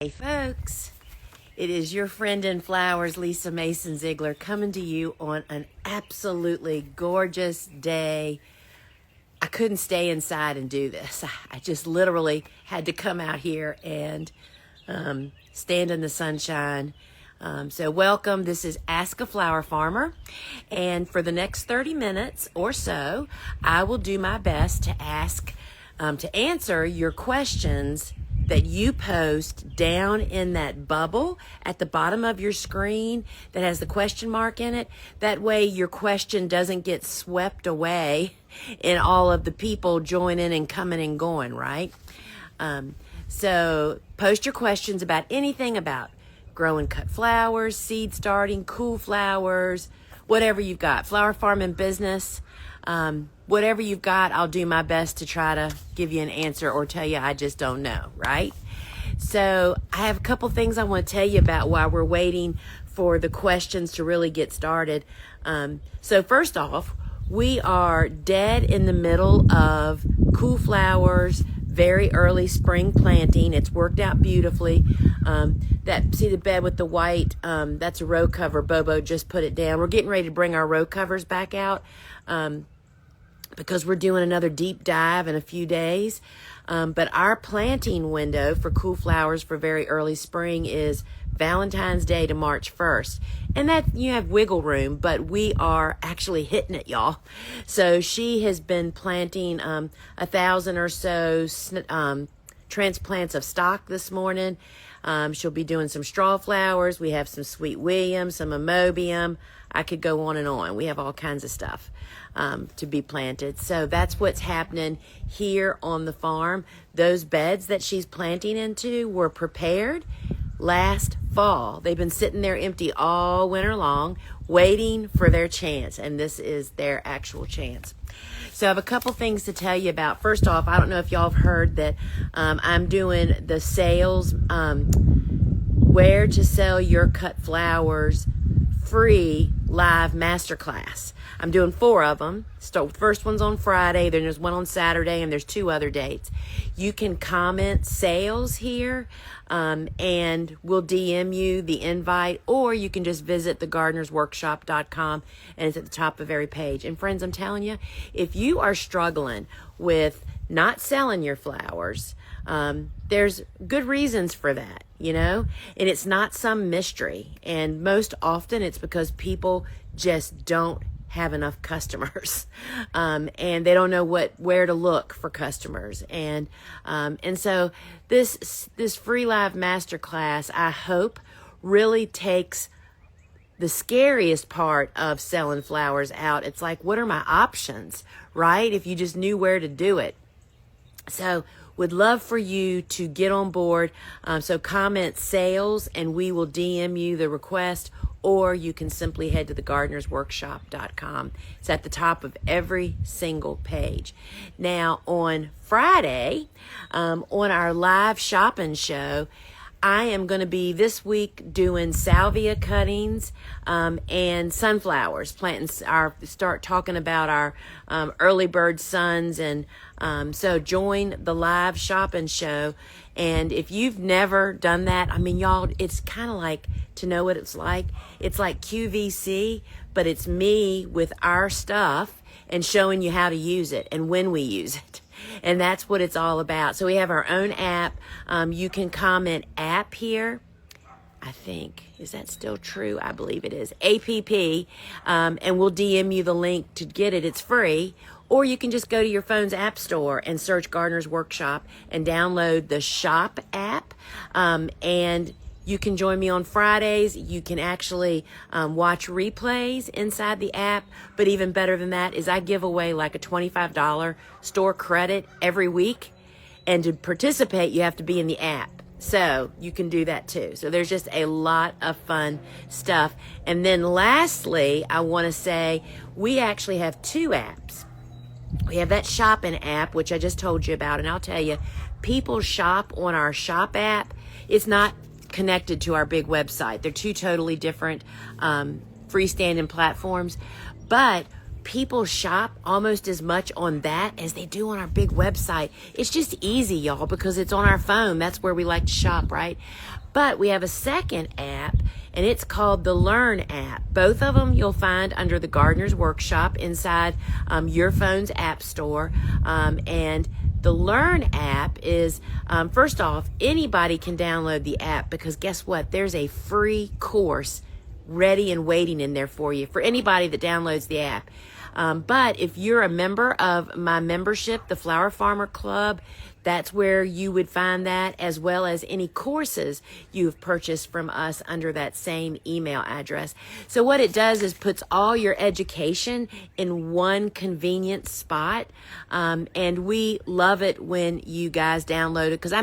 Hey folks, it is your friend in flowers, Lisa Mason Ziegler, coming to you on an absolutely gorgeous day. I couldn't stay inside and do this. I just literally had to come out here and stand in the sunshine. So welcome. This is Ask a Flower Farmer. And for the next 30 minutes or so, I will do my best to answer your questions that you post down in that bubble at the bottom of your screen that has the question mark in it. That way your question doesn't get swept away in all of the people joining and coming and going, right? So post your questions about anything about growing cut flowers, seed starting, cool flowers, whatever you've got, flower farming business. Whatever you've got, I'll do my best to try to give you an answer or tell you I just don't know, right? So I have a couple things I want to tell you about while we're waiting for the questions to really get started. So first off, we are dead in the middle of cool flowers, very early spring planting. It's worked out beautifully. See the bed with the white, that's a row cover. Bobo just put it down. We're getting ready to bring our row covers back out. Because we're doing another deep dive in a few days. But our planting window for cool flowers for very early spring is Valentine's Day to March 1st. And that you have wiggle room, but we are actually hitting it, y'all. So she has been planting 1,000 or so transplants of stock this morning. She'll be doing some straw flowers. We have some Sweet William, some Amobium. I could go on and on. We have all kinds of stuff to be planted. So that's what's happening here on the farm. Those beds that she's planting into were prepared last fall. They've been sitting there empty all winter long, waiting for their chance. And this is their actual chance. So I have a couple things to tell you about. First off, I don't know if y'all have heard that I'm doing the sales, where to sell your cut flowers free live masterclass. I'm doing 4 of them. So first one's on Friday, then there's one on Saturday, and there's 2 other dates. You can comment sales here, and we'll DM you the invite, or you can just visit thegardenersworkshop.com, and it's at the top of every page. And friends, I'm telling you, if you are struggling with not selling your flowers, there's good reasons for that, you know, and it's not some mystery. And most often it's because people just don't have enough customers, and they don't know where to look for customers. And so this free live masterclass, I hope, really takes the scariest part of selling flowers out. It's like, what are my options, right? If you just knew where to do it. So would love for you to get on board. So comment sales and we will DM you the request, or you can simply head to thegardenersworkshop.com. It's at the top of every single page. Now on Friday, on our live shopping show, I am going to be this week doing salvia cuttings and sunflowers, start talking about our early bird suns. And so join the live shopping show. And if you've never done that, I mean, y'all, it's kind of like, to know what it's like QVC, but it's me with our stuff and showing you how to use it and when we use it. And that's what it's all about. So we have our own app. You can comment app here. I think, is that still true? I believe it is. APP. And we'll DM you the link to get it. It's free. Or you can just go to your phone's app store and search Gardener's Workshop and download the shop app. And you can join me on Fridays. You can actually watch replays inside the app. But even better than that is I give away like a $25 store credit every week. And to participate, you have to be in the app. So you can do that too. So there's just a lot of fun stuff. And then lastly, I want to say we actually have 2 apps. We have that shopping app, which I just told you about. And I'll tell you, people shop on our shop app. It's not connected to our big website. They're 2 totally different freestanding platforms. But people shop almost as much on that as they do on our big website. It's just easy, y'all, because it's on our phone. That's where we like to shop, right? But we have a second app, and it's called the Learn app. Both of them you'll find under the Gardener's Workshop inside your phone's app store. And the Learn app is, first off, anybody can download the app, because guess what? There's a free course ready and waiting in there for you, for anybody that downloads the app. But if you're a member of my membership, the Flower Farmer Club, that's where you would find that, as well as any courses you've purchased from us under that same email address. So what it does is puts all your education in one convenient spot. And we love it when you guys download it, because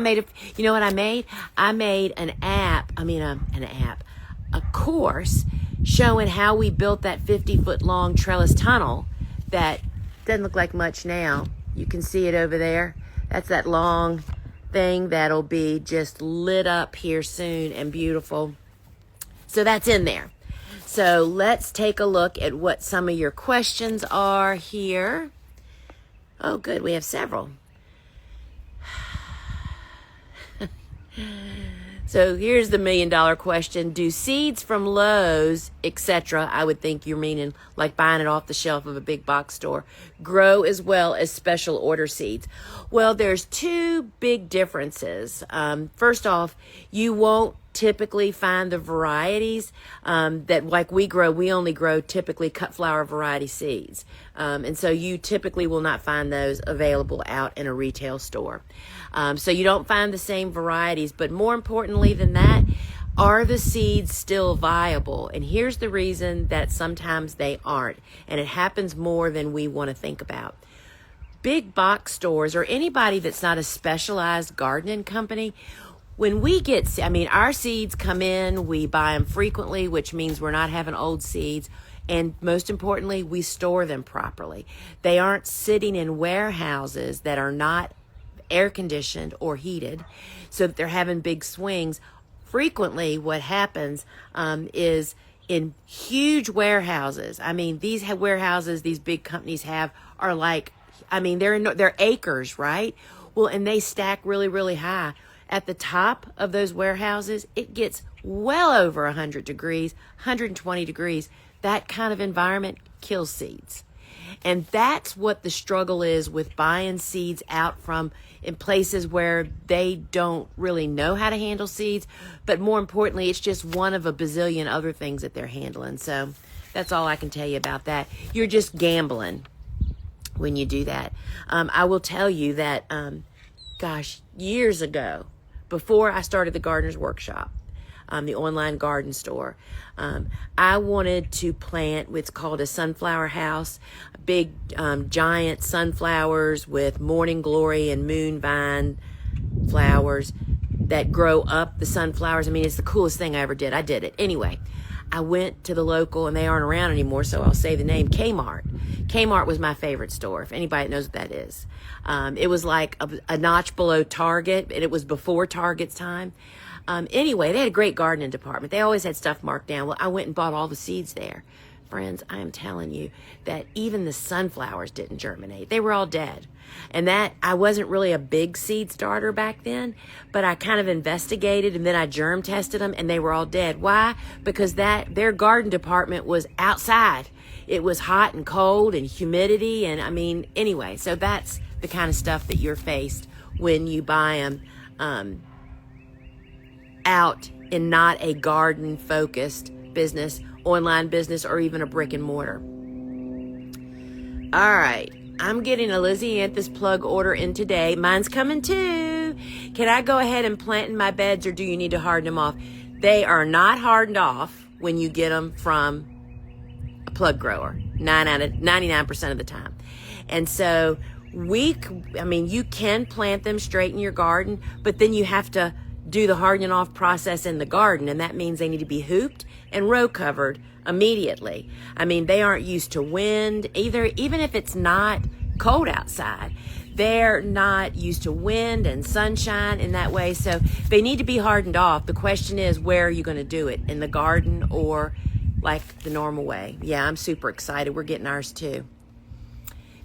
you know what I made? I made a course showing how we built that 50-foot long trellis tunnel that doesn't look like much now. You can see it over there. That's that long thing that'll be just lit up here soon and beautiful. So that's in there. So let's take a look at what some of your questions are here. Oh, good. We have several. So here's the $1 million question. Do seeds from Lowe's, etc., I would think you're meaning like buying it off the shelf of a big box store, grow as well as special order seeds? Well, there's two big differences. First off, you won't typically find the varieties that, like we grow. We only grow typically cut flower variety seeds. And so you typically will not find those available out in a retail store. So you don't find the same varieties, but more importantly than that, are the seeds still viable? And here's the reason that sometimes they aren't, and it happens more than we want to think about. Big box stores, or anybody that's not a specialized gardening company, when we get, our seeds come in, we buy them frequently, which means we're not having old seeds. And most importantly, we store them properly. They aren't sitting in warehouses that are not air conditioned or heated, so that they're having big swings. Frequently what happens is in huge warehouses. These warehouses these big companies have are like, they're acres, right? Well, and they stack really, really high. At the top of those warehouses, it gets well over 100 degrees, 120 degrees. That kind of environment kills seeds. And that's what the struggle is with buying seeds out from in places where they don't really know how to handle seeds. But more importantly, it's just one of a bazillion other things that they're handling. So that's all I can tell you about that. You're just gambling when you do that. I will tell you that, years ago, before I started the Gardener's Workshop, the online garden store, I wanted to plant what's called a sunflower house, big giant sunflowers with morning glory and moon vine flowers that grow up the sunflowers. It's the coolest thing I ever did. I did it. Anyway, I went to the local, and they aren't around anymore, so I'll say the name, Kmart. Kmart was my favorite store, if anybody knows what that is. It was like a notch below Target, and it was before Target's time. Anyway, they had a great gardening department. They always had stuff marked down. Well, I went and bought all the seeds there. Friends, I am telling you that even the sunflowers didn't germinate. They were all dead. And that, I wasn't really a big seed starter back then, but I kind of investigated, and then I germ tested them, and they were all dead. Why? Because their garden department was outside. It was hot and cold and humidity, and anyway, so that's the kind of stuff that you're faced when you buy them out in not a garden-focused business, online business, or even a brick and mortar. All right, I'm getting a Lizzie Anthus plug order in today. Mine's coming too. Can I go ahead and plant in my beds, or do you need to harden them off? They are not hardened off when you get them from a plug grower, 99% of the time. And so you can plant them straight in your garden, but then you have to do the hardening off process in the garden, and that means they need to be hooped and row covered immediately. They aren't used to wind either, even if it's not cold outside. They're not used to wind and sunshine in that way, so they need to be hardened off. The question is, where are you going to do it? In the garden or like the normal way? Yeah, I'm super excited. We're getting ours too.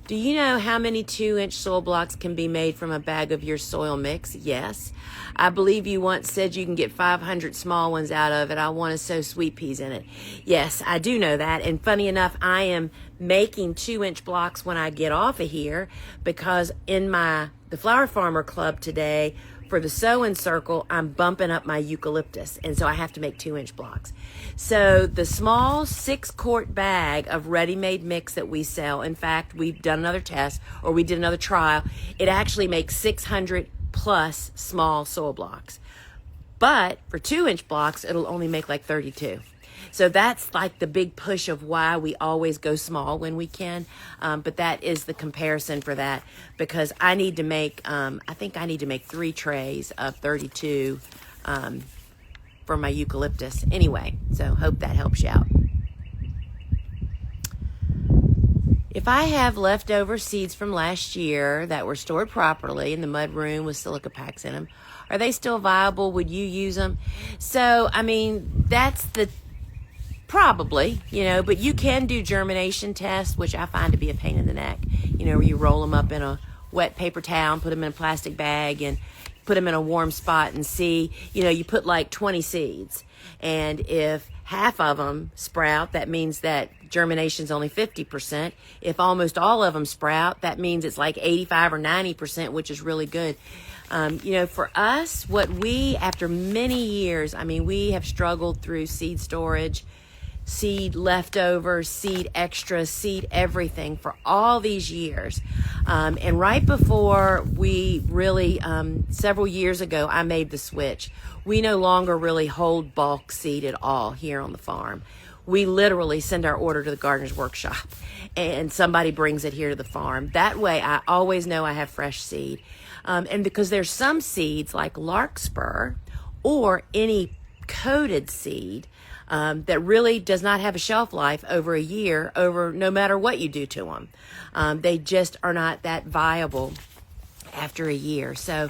Do you know how many 2-inch soil blocks can be made from a bag of your soil mix? Yes. I believe you once said you can get 500 small ones out of it. I want to sow sweet peas in it. Yes, I do know that. And funny enough, I am making 2-inch blocks when I get off of here, because in the Flower Farmer Club today, for the sewing circle, I'm bumping up my eucalyptus, and so I have to make 2-inch blocks. So the small 6-quart bag of ready-made mix that we sell, in fact, we've done another test, or we did another trial, it actually makes 600 plus small soil blocks. But for 2-inch blocks, it'll only make like 32. So that's like the big push of why we always go small when we can. But that is the comparison for that, because I need to make, I think I need to make 3 trays of 32 for my eucalyptus. Anyway, so hope that helps you out. If I have leftover seeds from last year that were stored properly in the mud room with silica packs in them, are they still viable? Would you use them? So, I mean, that's the probably, but you can do germination tests, which I find to be a pain in the neck, where you roll them up in a wet paper towel and put them in a plastic bag and put them in a warm spot and see, you put like 20 seeds. And if half of them sprout, that means that germination's only 50%. If almost all of them sprout, that means it's like 85 or 90%, which is really good. For us, what we, after many years, we have struggled through seed storage, seed leftovers, seed extra, seed everything for all these years. And right before we really, several years ago, I made the switch. We no longer really hold bulk seed at all here on the farm. We literally send our order to the gardener's workshop and somebody brings it here to the farm. That way I always know I have fresh seed. And because there's some seeds like larkspur or any coated seed that really does not have a shelf life over a year, no matter what you do to them. They just are not that viable after a year. So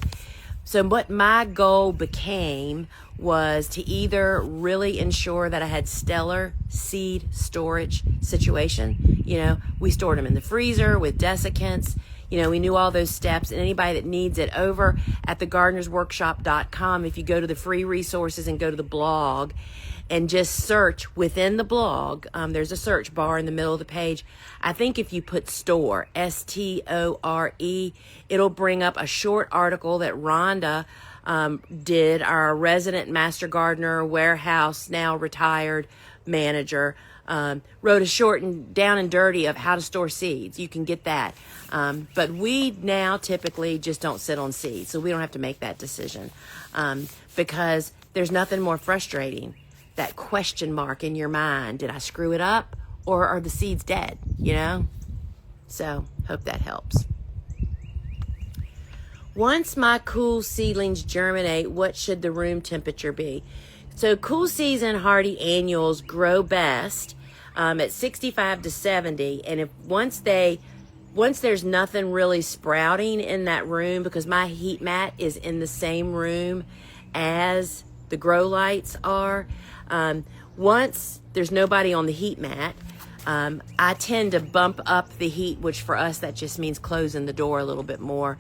what my goal became was to either really ensure that I had stellar seed storage situation. We stored them in the freezer with desiccants. We knew all those steps, and anybody that needs it, over at thegardenersworkshop.com, if you go to the free resources and go to the blog and just search within the blog, there's a search bar in the middle of the page. I think if you put store, S-T-O-R-E, it'll bring up a short article that Rhonda did, our resident master gardener, warehouse, now retired manager, wrote a short and down and dirty of how to store seeds. You can get that. But we now typically just don't sit on seeds, so we don't have to make that decision, because there's nothing more frustrating, that question mark in your mind. Did I screw it up, or are the seeds dead, So hope that helps. Once my cool seedlings germinate, what should the room temperature be? So cool season hardy annuals grow best at 65 to 70. And once there's nothing really sprouting in that room, because my heat mat is in the same room as the grow lights are, once there's nobody on the heat mat, I tend to bump up the heat, which for us, that just means closing the door a little bit more,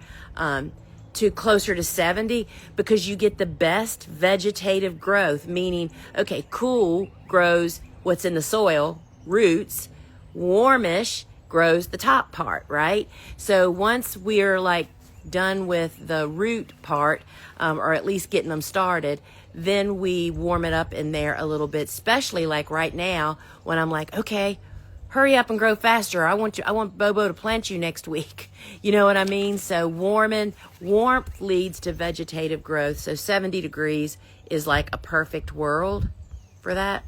to closer to 70, because you get the best vegetative growth, meaning, okay, cool grows what's in the soil, roots, warmish grows the top part, right? So once we're like done with the root part, or at least getting them started, then we warm it up in there a little bit, especially like right now when I'm like, okay, hurry up and grow faster. I want Bobo to plant you next week. You know what I mean? So warmth leads to vegetative growth. So 70 degrees is like a perfect world for that.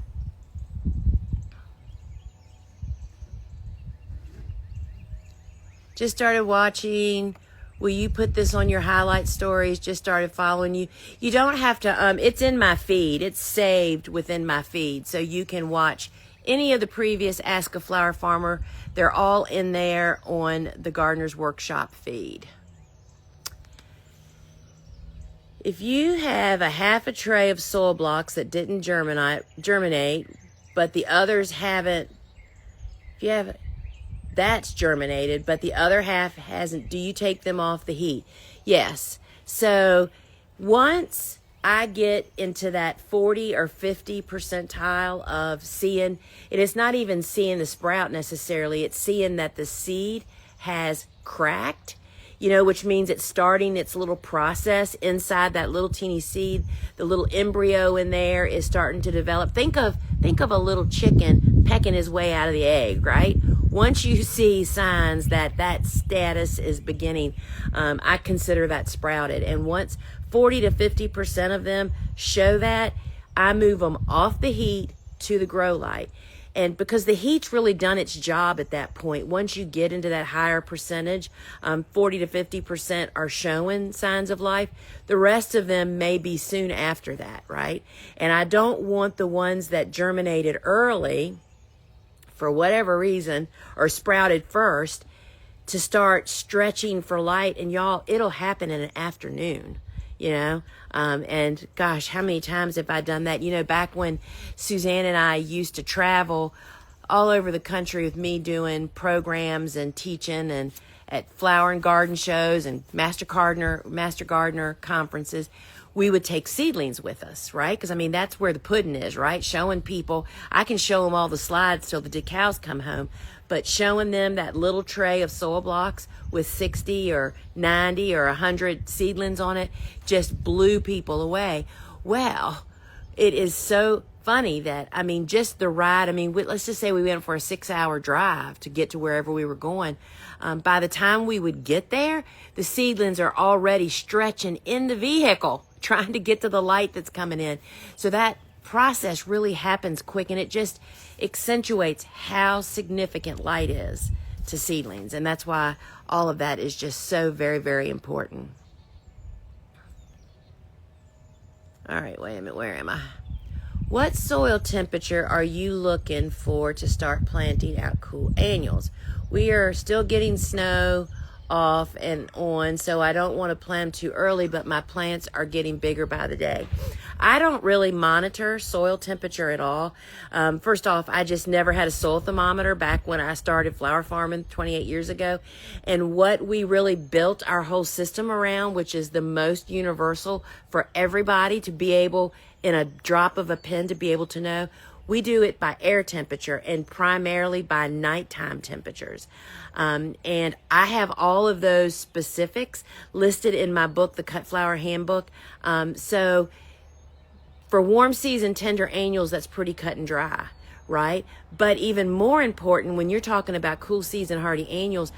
Just started watching. Will you put this on your highlight stories? Just started following you. You don't have to, it's in my feed. It's saved within my feed. So you can watch any of the previous Ask a Flower Farmer. They're all in there on the Gardener's Workshop feed. If you have a half a tray of soil blocks that didn't germinate, but the others haven't, if you have that's germinated, but the other half hasn't. Do you take them off the heat? Yes. So once I get into that 40 or 50 percentile of seeing, it is not even seeing the sprout necessarily, it's seeing that the seed has cracked, which means it's starting its little process inside that little teeny seed. The little embryo in there is starting to develop. Think of a little chicken pecking his way out of the egg, right? Once you see signs that status is beginning, I consider that sprouted. And once 40 to 50% of them show that, I move them off the heat to the grow light. And because the heat's really done its job at that point, once you get into that higher percentage, 40 to 50% are showing signs of life. The rest of them may be soon after that, right? And I don't want the ones that germinated early, for whatever reason, or sprouted first, to start stretching for light. And y'all, it'll happen in an afternoon. And gosh, how many times have I done that? Back when Suzanne and I used to travel all over the country with me doing programs and teaching and at flower and garden shows and master gardener conferences, we would take seedlings with us, right? Because, that's where the pudding is, right? Showing people. I can show them all the slides till the cows come home, but showing them that little tray of soil blocks with 60 or 90 or 100 seedlings on it just blew people away. Well, it is so funny that, just the ride, let's just say we went for a 6-hour drive to get to wherever we were going. By the time we would get there, the seedlings are already stretching in the vehicle, trying to get to the light that's coming in. So that process really happens quick, and it just accentuates how significant light is to seedlings. And that's why all of that is just so very, very important. All right, wait a minute, where am I? What soil temperature are you looking for to start planting out cool annuals? We are still getting snow off and on, so I don't want to plant them too early, but my plants are getting bigger by the day. I don't really monitor soil temperature at all. First off, I just never had a soil thermometer back when I started flower farming 28 years ago. And what we really built our whole system around, which is the most universal for everybody to be able, in a drop of a pen, to be able to know, we do it by air temperature and primarily by nighttime temperatures. And I have all of those specifics listed in my book, The Cut Flower Handbook. So for warm season tender annuals, that's pretty cut and dry, right? But even more important, when you're talking about cool season hardy annuals,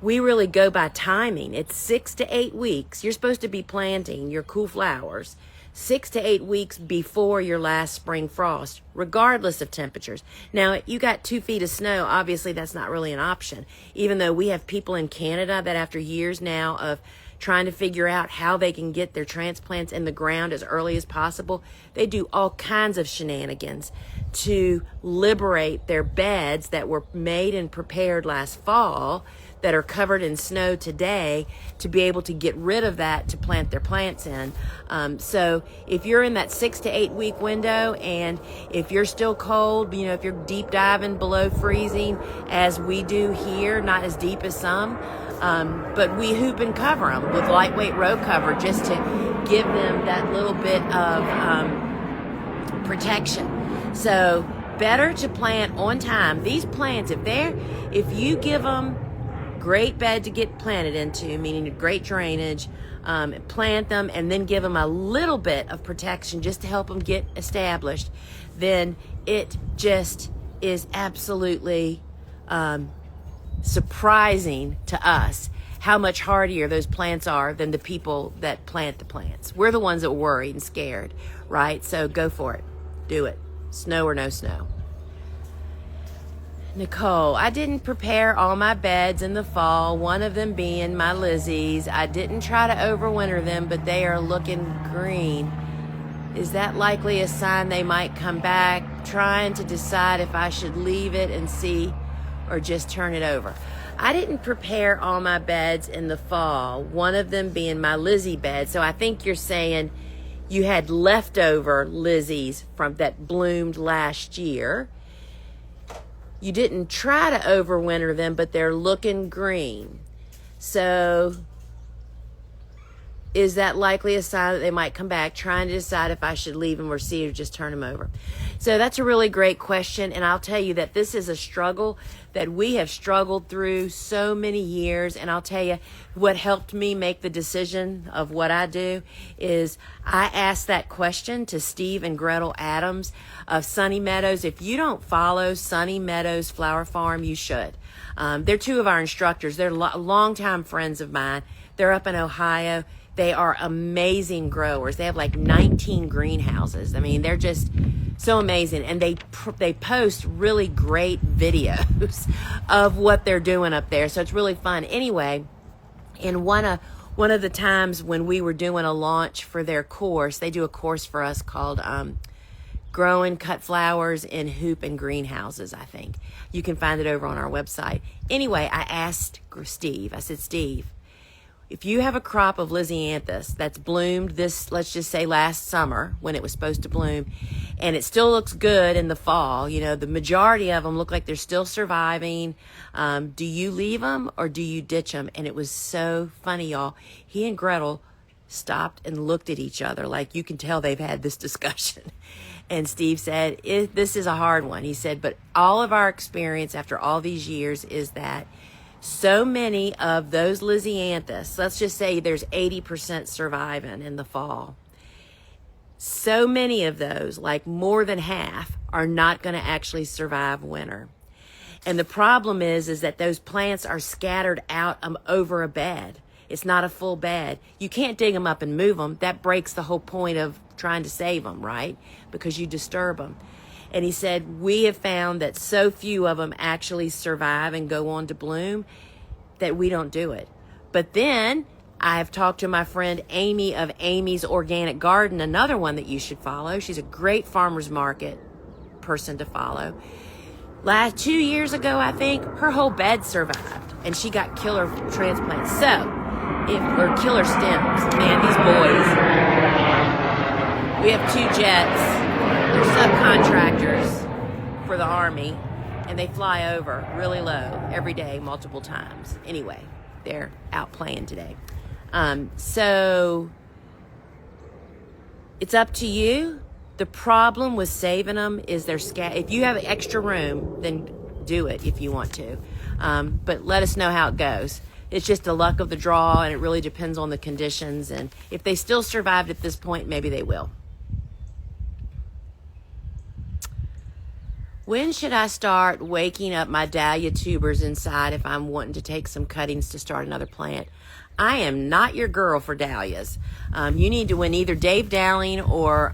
we really go by timing. It's 6 to 8 weeks. You're supposed to be planting your cool flowers 6 to 8 weeks before your last spring frost, regardless of temperatures. Now, you got 2 feet of snow, obviously that's not really an option. Even though we have people in Canada that after years now of trying to figure out how they can get their transplants in the ground as early as possible, they do all kinds of shenanigans to liberate their beds that were made and prepared last fall that are covered in snow today to be able to get rid of that to plant their plants in. So if you're in that 6 to 8 week window, and if you're still cold, if you're deep diving below freezing as we do here, not as deep as some, but we hoop and cover them with lightweight row cover just to give them that little bit of protection. So better to plant on time. These plants, if you give them great bed to get planted into, meaning great drainage, plant them and then give them a little bit of protection just to help them get established, then it just is absolutely surprising to us how much hardier those plants are than the people that plant the plants. We're the ones that are worried and scared, right? So go for it. Do it. Snow or no snow. Nicole, I didn't prepare all my beds in the fall, one of them being my Lizzies. I didn't try to overwinter them, but they are looking green. Is that likely a sign they might come back? Trying to decide if I should leave it and see or just turn it over. I didn't prepare all my beds in the fall, one of them being my Lizzie bed. So I think you're saying you had leftover Lizzies from that bloomed last year. you didn't try to overwinter them, but they're looking green. So is that likely a sign that they might come back? Trying to decide if I should leave them or seed or just turn them over. So that's a really great question, and I'll tell you that this is a struggle that we have struggled through so many years. And I'll tell you what helped me make the decision of what I do is I asked that question to Steve and Gretel Adams of Sunny Meadows. If you don't follow Sunny Meadows Flower Farm, you should. They're two of our instructors. They're longtime friends of mine. They're up in Ohio. They are amazing growers. They have like 19 greenhouses. I mean, they're just so amazing. And they post really great videos of what they're doing up there. So it's really fun. Anyway, in one of the times when we were doing a launch for their course, they do a course for us called Grow and Cut Flowers in Hoop and Greenhouses, I think. You can find it over on our website. Anyway, I asked Steve, I said, Steve, if you have a crop of Lisianthus that's bloomed this, let's just say last summer when it was supposed to bloom, and it still looks good in the fall, you know, the majority of them look like they're still surviving. Do you leave them or do you ditch them? And it was so funny, y'all. He and Gretel stopped and looked at each other like you can tell they've had this discussion. And Steve said, this is a hard one. He said, but all of our experience after all these years is that so many of those Lisianthus, let's just say there's 80% surviving in the fall. So many of those, like more than half, are not going to actually survive winter. And the problem is that those plants are scattered out over a bed. It's not a full bed. You can't dig them up and move them. That breaks the whole point of trying to save them, right? Because you disturb them. And he said, we have found that so few of them actually survive and go on to bloom that we don't do it. But then I've talked to my friend Amy of Amy's Organic Garden, another one that you should follow. She's a great farmer's market person to follow. 2 years ago, I think, her whole bed survived and she got killer transplants. Or killer stems. Man, these boys. We have 2 jets. They're subcontractors for the Army, and they fly over really low every day, multiple times. Anyway, they're out playing today. So it's up to you. The problem with saving them is they're if you have extra room, then do it if you want to. But let us know how it goes. It's just the luck of the draw, and it really depends on the conditions. And if they still survived at this point, maybe they will. When should I start waking up my Dahlia tubers inside if I'm wanting to take some cuttings to start another plant? I am not your girl for dahlias. You need to, when either Dave Dowling or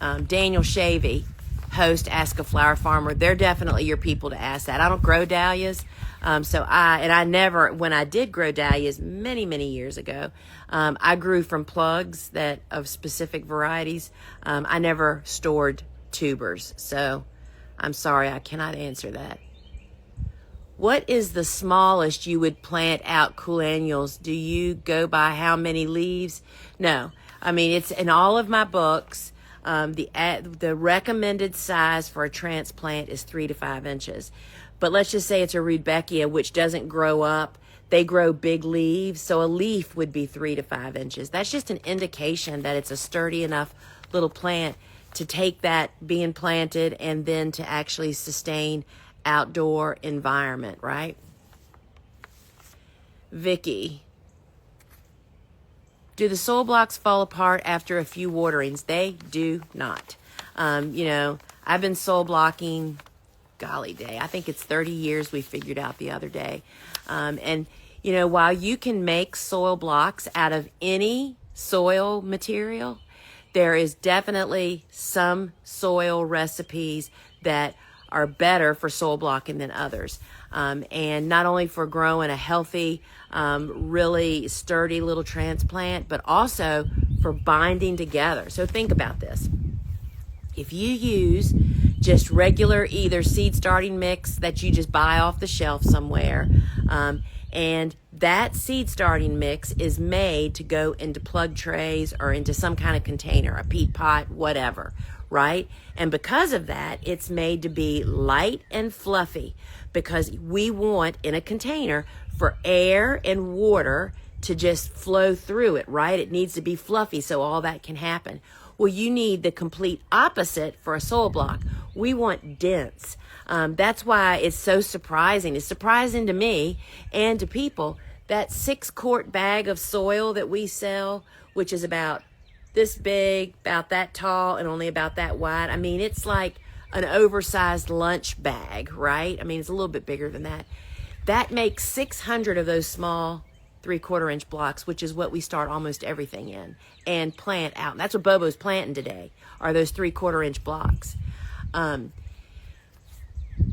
Daniel Shavy host Ask a Flower Farmer, they're definitely your people to ask that. I don't grow dahlias. I never, when I did grow dahlias many years ago, I grew from plugs of specific varieties. I never stored tubers, so I'm sorry, I cannot answer that. What is the smallest you would plant out cool annuals? Do you go by how many leaves? No, I mean, it's in all of my books. The recommended size for a transplant is 3 to 5 inches. But let's just say it's a Rudbeckia, which doesn't grow up. They grow big leaves, so a leaf would be 3 to 5 inches. That's just an indication that it's a sturdy enough little plant to take that being planted and then to actually sustain outdoor environment, right? Vicky, do the soil blocks fall apart after a few waterings? They do not. I've been soil blocking, golly day, I think it's 30 years, we figured out the other day. While you can make soil blocks out of any soil material, there is definitely some soil recipes that are better for soil blocking than others. And not only for growing a healthy, really sturdy little transplant, but also for binding together. So think about this. If you use just regular either seed starting mix that you just buy off the shelf somewhere, and that seed starting mix is made to go into plug trays or into some kind of container, a peat pot, whatever, right? And because of that, it's made to be light and fluffy, because we want in a container for air and water to just flow through it, right? It needs to be fluffy so all that can happen. Well, you need the complete opposite for a soil block. We want dense. That's why it's so surprising. It's surprising to me and to people that 6-quart bag of soil that we sell, which is about this big, about that tall, and only about that wide. I mean, it's like an oversized lunch bag, right? I mean, it's a little bit bigger than that. That makes 600 of those small 3/4 inch blocks, which is what we start almost everything in and plant out. And that's what Bobo's planting today, are those 3/4 inch blocks.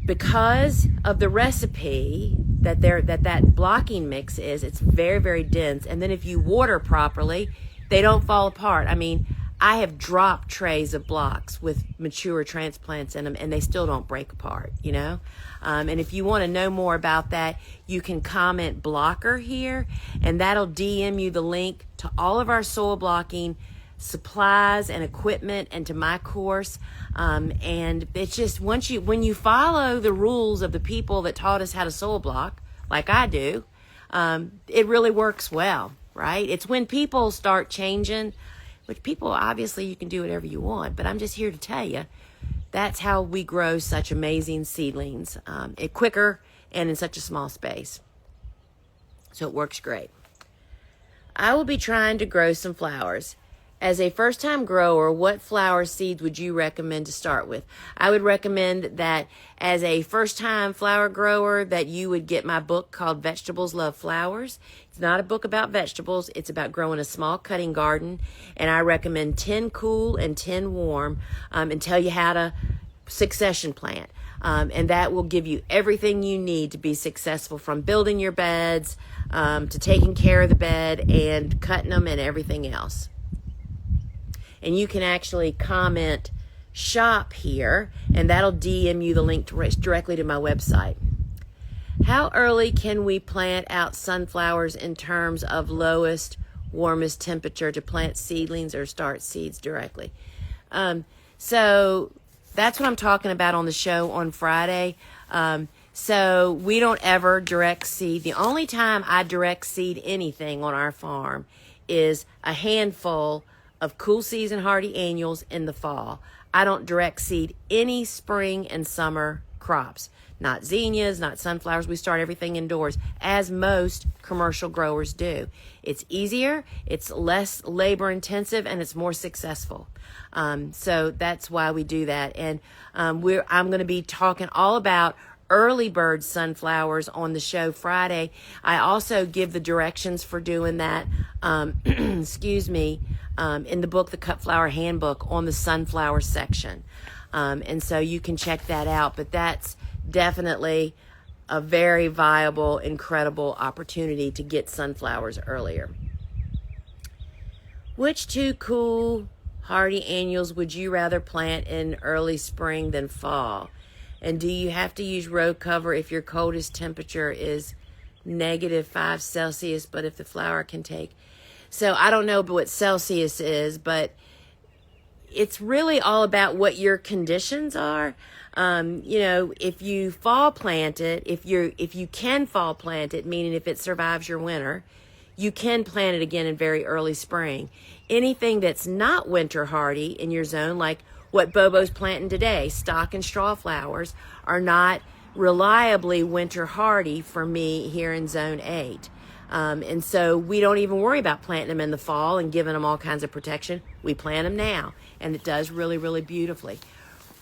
Because of the recipe that blocking mix is, it's very, very dense. And then if you water properly, they don't fall apart. I mean, I have dropped trays of blocks with mature transplants in them, and they still don't break apart, you know? And if you want to know more about that, you can comment blocker here, and that'll DM you the link to all of our soil blocking supplies and equipment and to my course. And it's just, when you follow the rules of the people that taught us how to soil block, like I do, it really works well, right? It's when people start changing, which people, obviously you can do whatever you want, but I'm just here to tell you, that's how we grow such amazing seedlings, quicker and in such a small space. So it works great. I will be trying to grow some flowers. As a first-time grower, what flower seeds would you recommend to start with? I would recommend that as a first-time flower grower that you would get my book called Vegetables Love Flowers. It's not a book about vegetables. It's about growing a small cutting garden. And I recommend 10 cool and 10 warm, and tell you how to succession plant. And that will give you everything you need to be successful, from building your beds to taking care of the bed and cutting them and everything else. And you can actually comment shop here, and that'll DM you the link directly to my website. How early can we plant out sunflowers in terms of lowest, warmest temperature to plant seedlings or start seeds directly? So that's what I'm talking about on the show on Friday. So we don't ever direct seed. The only time I direct seed anything on our farm is a handful of cool season hardy annuals in the fall. I don't direct seed any spring and summer crops. Not zinnias, not sunflowers. We start everything indoors, as most commercial growers do. It's easier, it's less labor intensive, and it's more successful. So that's why we do that. And I'm going to be talking all about early bird sunflowers on the show Friday. I also give the directions for doing that, in the book, The Cut Flower Handbook, on the sunflower section. And so you can check that out. But that's definitely a very viable, incredible opportunity to get sunflowers earlier. Which 2 cool, hardy annuals would you rather plant in early spring than fall? And do you have to use row cover if your coldest temperature is -5 Celsius, but if the flower can take? So I don't know what Celsius is, but it's really all about what your conditions are. If you fall plant it, if you can fall plant it, meaning if it survives your winter, you can plant it again in very early spring. Anything that's not winter hardy in your zone, like what Bobo's planting today, stock and straw flowers, are not reliably winter hardy for me here in zone 8. And so we don't even worry about planting them in the fall and giving them all kinds of protection. We plant them now, and it does really, really beautifully.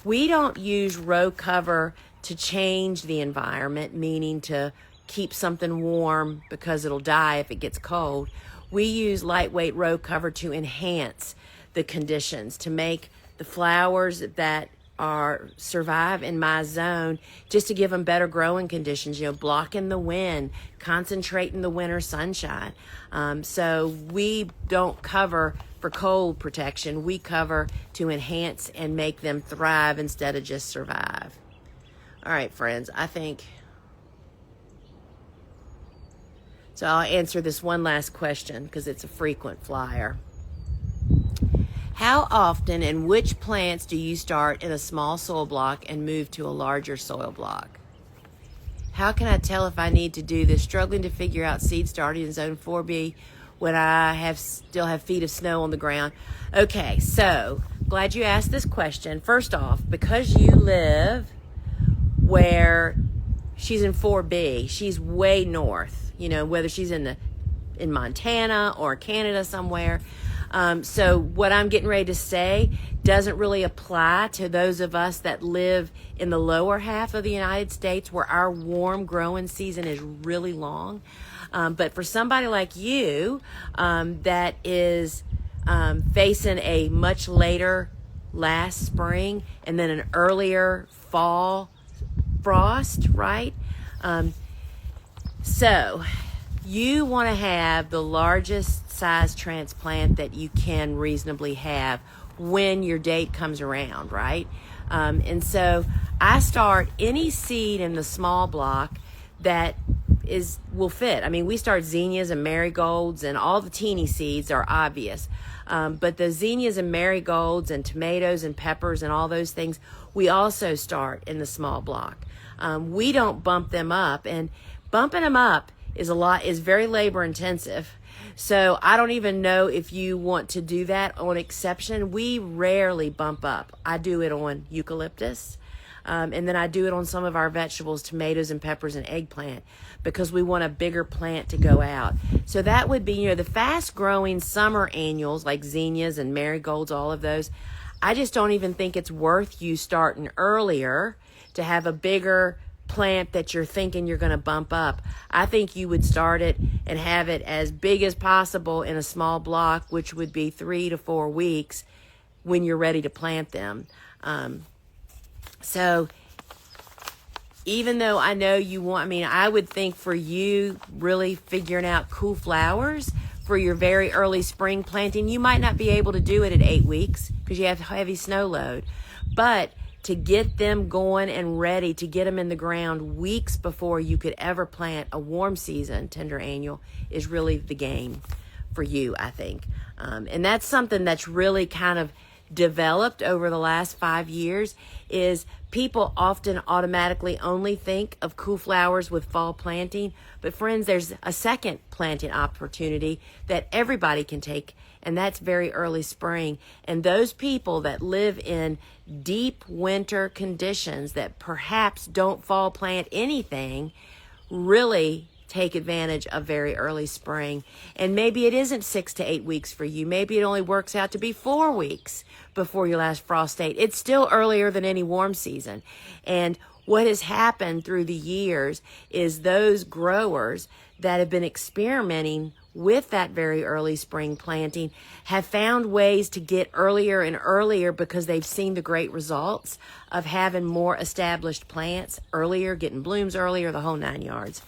We don't use row cover to change the environment, meaning to keep something warm because it'll die if it gets cold. We use lightweight row cover to enhance the conditions, to make the flowers that survive in my zone, just to give them better growing conditions, blocking the wind, concentrating the winter sunshine. So we don't cover for cold protection. We cover to enhance and make them thrive instead of just survive. All right, friends, I think So I'll answer this one last question because it's a frequent flyer. How often and which plants do you start in a small soil block and move to a larger soil block? How can I tell if I need to do this? Struggling to figure out seed starting in zone 4B when I still have feet of snow on the ground. Okay, so glad you asked this question. First off, because you live where she's in 4B, she's way north, whether she's in Montana or Canada somewhere. So what I'm getting ready to say doesn't really apply to those of us that live in the lower half of the United States where our warm growing season is really long. But for somebody like you that is facing a much later last spring and then an earlier fall frost, right? So you want to have the largest size transplant that you can reasonably have when your date comes around, right? And so I start any seed in the small block that will fit. I mean, we start zinnias and marigolds, and all the teeny seeds are obvious. But the zinnias and marigolds and tomatoes and peppers and all those things, we also start in the small block. We don't bump them up, and bumping them up is very labor intensive. So I don't even know if you want to do that on exception. We rarely bump up. I do it on eucalyptus. And then I do it on some of our vegetables, tomatoes and peppers and eggplant, because we want a bigger plant to go out. So that would be, the fast growing summer annuals like zinnias and marigolds, all of those. I just don't even think it's worth you starting earlier to have a bigger plant that you're thinking you're going to bump up. I think you would start it and have it as big as possible in a small block, which would be 3 to 4 weeks when you're ready to plant them. So even though I know I would think for you really figuring out cool flowers for your very early spring planting, you might not be able to do it at 8 weeks because you have heavy snow load. But to get them going and ready to get them in the ground weeks before you could ever plant a warm season tender annual is really the game for you, I think. And that's something that's really kind of developed over the last 5 years. Is people often automatically only think of cool flowers with fall planting, but friends, there's a second planting opportunity that everybody can take, and that's very early spring. And those people that live in deep winter conditions that perhaps don't fall plant anything really take advantage of very early spring. And maybe it isn't 6 to 8 weeks for you. Maybe it only works out to be 4 weeks before your last frost date. It's still earlier than any warm season. And what has happened through the years is those growers that have been experimenting with that very early spring planting have found ways to get earlier and earlier because they've seen the great results of having more established plants earlier, getting blooms earlier, the whole 9 yards.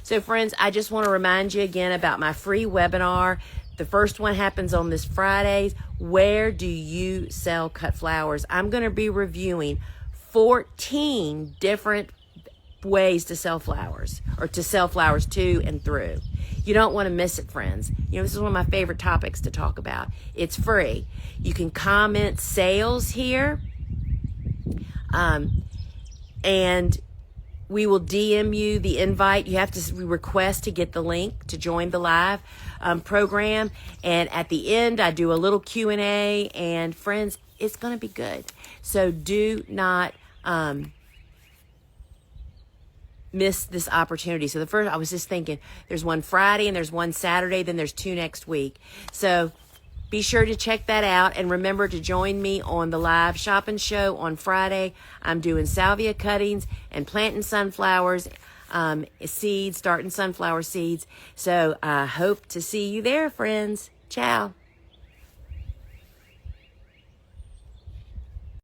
So friends, I just want to remind you again about my free webinar. The first one happens on this Friday. Where do you sell cut flowers? I'm going to be reviewing 14 different ways to sell flowers, or to sell flowers to and through. You don't want to miss it, friends. This is one of my favorite topics to talk about. It's free. You can comment sales here, and we will DM you the invite. You have to request to get the link to join the live program. And at the end, I do a little Q&A. And friends, it's going to be good. So do not miss this opportunity. So the first, I was just thinking, there's one Friday and there's one Saturday, then there's 2 next week. So be sure to check that out, and remember to join me on the live shopping show on Friday. I'm doing salvia cuttings and planting sunflowers, seeds, starting sunflower seeds. So I hope to see you there, friends. Ciao.